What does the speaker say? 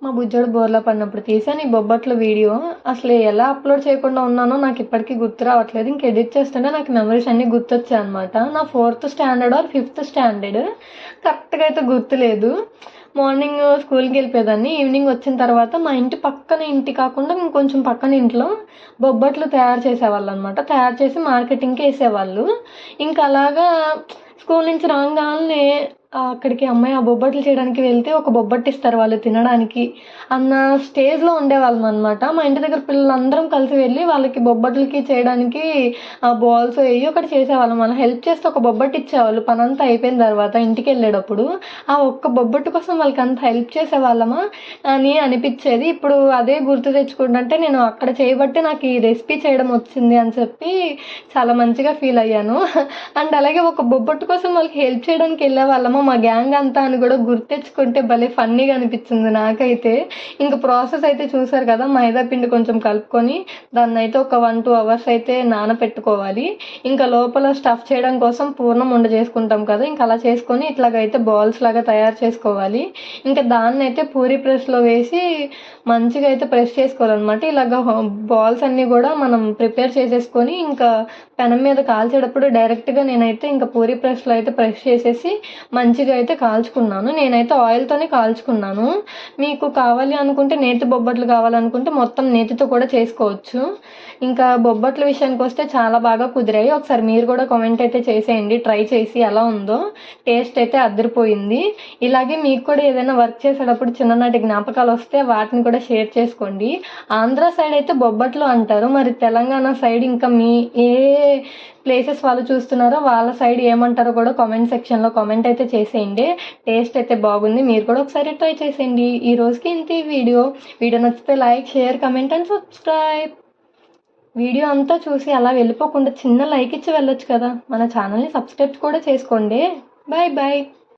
మా బుజ్జోడు బోర్లా పడినప్పుడు తీసాను ఈ బొబ్బట్ల వీడియో. అసలు ఎలా అప్లోడ్ చేయకుండా ఉన్నానో నాకు ఇప్పటికీ గుర్తు రావట్లేదు. ఇంక ఎడిట్ చేస్తుంటే నాకు మెమరీస్ అన్నీ గుర్తొచ్చాయి అనమాట. నా 4th standard are 5th standard, కరెక్ట్గా అయితే గుర్తులేదు. మార్నింగ్ స్కూల్కి వెళ్ళిపోయేదాన్ని. ఈవినింగ్ వచ్చిన తర్వాత మా ఇంటి పక్కన ఇంటి కాకుండా ఇంకొంచెం పక్కన ఇంట్లో బొబ్బట్లు తయారు చేసేవాళ్ళు అనమాట. తయారు చేసి మార్కెటింగ్కి వేసేవాళ్ళు. ఇంకా అలాగా స్కూల్ నుంచి రాగానే అక్కడికి అమ్మాయి ఆ బొబ్బట్లు చేయడానికి వెళ్తే ఒక బొబ్బట్టు ఇస్తారు వాళ్ళు తినడానికి అన్న స్టేజ్లో ఉండేవాళ్ళం అనమాట. మా ఇంటి దగ్గర పిల్లలందరం కలిసి వెళ్ళి వాళ్ళకి బొబ్బట్లకి చేయడానికి ఆ బాల్స్ వేయి ఒకటి చేసేవాళ్ళం. అలా హెల్ప్ చేస్తే ఒక బొబ్బట్టు ఇచ్చేవాళ్ళు. పని అంతా అయిపోయిన తర్వాత ఇంటికి వెళ్ళేటప్పుడు ఆ ఒక్క బొబ్బట్టు కోసం వాళ్ళకి అంత హెల్ప్ చేసేవాళ్ళమా అని అనిపించేది. ఇప్పుడు అదే గుర్తు తెచ్చుకుంటుంటే నేను అక్కడ చేయబట్టి నాకు ఈ రెసిపీ చేయడం వచ్చింది అని చెప్పి చాలా మంచిగా ఫీల్ అయ్యాను. అండ్ అలాగే ఒక బొబ్బట్టు కోసం వాళ్ళకి హెల్ప్ చేయడానికి వెళ్ళే వాళ్ళమా మా గ్యాంగ్ అంతా అని కూడా గుర్తెచ్చుకుంటే భలే ఫన్నీగా అనిపించింది నాకైతే. ఇంకా ప్రాసెస్ అయితే చూసారు కదా, మైదా పిండి కొంచెం కలుపుకొని దాన్ని అయితే ఒక 1-2 అవర్స్ అయితే నానపెట్టుకోవాలి. ఇంకా లోపల స్టఫ్ చేయడం కోసం పూర్ణం ఉండ చేసుకుంటాం కదా, ఇంకా అలా చేసుకొని ఇట్లాగైతే బాల్స్ లాగా తయారు చేసుకోవాలి. ఇంకా దాన్ని అయితే పూరి ప్రెస్లో వేసి మంచిగా అయితే ప్రెస్ చేసుకోవాలన్నమాట. ఇలాగ బాల్స్ అన్నీ కూడా మనం ప్రిపేర్ చేసేసుకొని ఇంకా పెనం మీద కాల్చేటప్పుడు డైరెక్ట్గా నేనైతే ఇంకా పూరి ప్రెస్లో అయితే ప్రెస్ చేసేసి మంచిగా అయితే కాల్చుకున్నాను. నేనైతే ఆయిల్తోనే కాల్చుకున్నాను. మీకు కావాలి అనుకుంటే నేతి బొబ్బట్లు కావాలనుకుంటే మొత్తం నేతితో కూడా చేసుకోవచ్చు. ఇంకా బొబ్బట్ల విషయానికి వస్తే చాలా బాగా కుదిరాయి. ఒకసారి మీరు కూడా కామెంట్ అయితే చేసేయండి, ట్రై చేసి ఎలా ఉందో. టేస్ట్ అయితే అదిరిపోయింది. ఇలాగే మీకు కూడా ఏదైనా వర్క్ చేసేటప్పుడు చిన్ననాటి జ్ఞాపకాలు వస్తే వాటిని కూడా షేర్ చేసుకోండి. ఆంధ్ర సైడ్ అయితే బొబ్బట్లు అంటారు, మరి తెలంగాణ సైడ్ ఇంకా మీ ఏ ప్లేసెస్ వాళ్ళు చూస్తున్నారో వాళ్ళ సైడ్ ఏమంటారో కూడా కామెంట్ సెక్షన్లో కామెంట్ అయితే చేసేయండి. టేస్ట్ అయితే బాగుంది, మీరు కూడా ఒకసారి ట్రై చేసేయండి. ఈ రోజుకి ఇంత వీడియో నచ్చితే like, share, comment and subscribe. Video అంతా చూసి అలా వెళ్ళిపోకుండా చిన్న లైక్ ఇచ్చి వెళ్ళొచ్చు కదా. మన ఛానల్ని సబ్స్క్రైబ్ కూడా చేసుకోండి. Bye bye.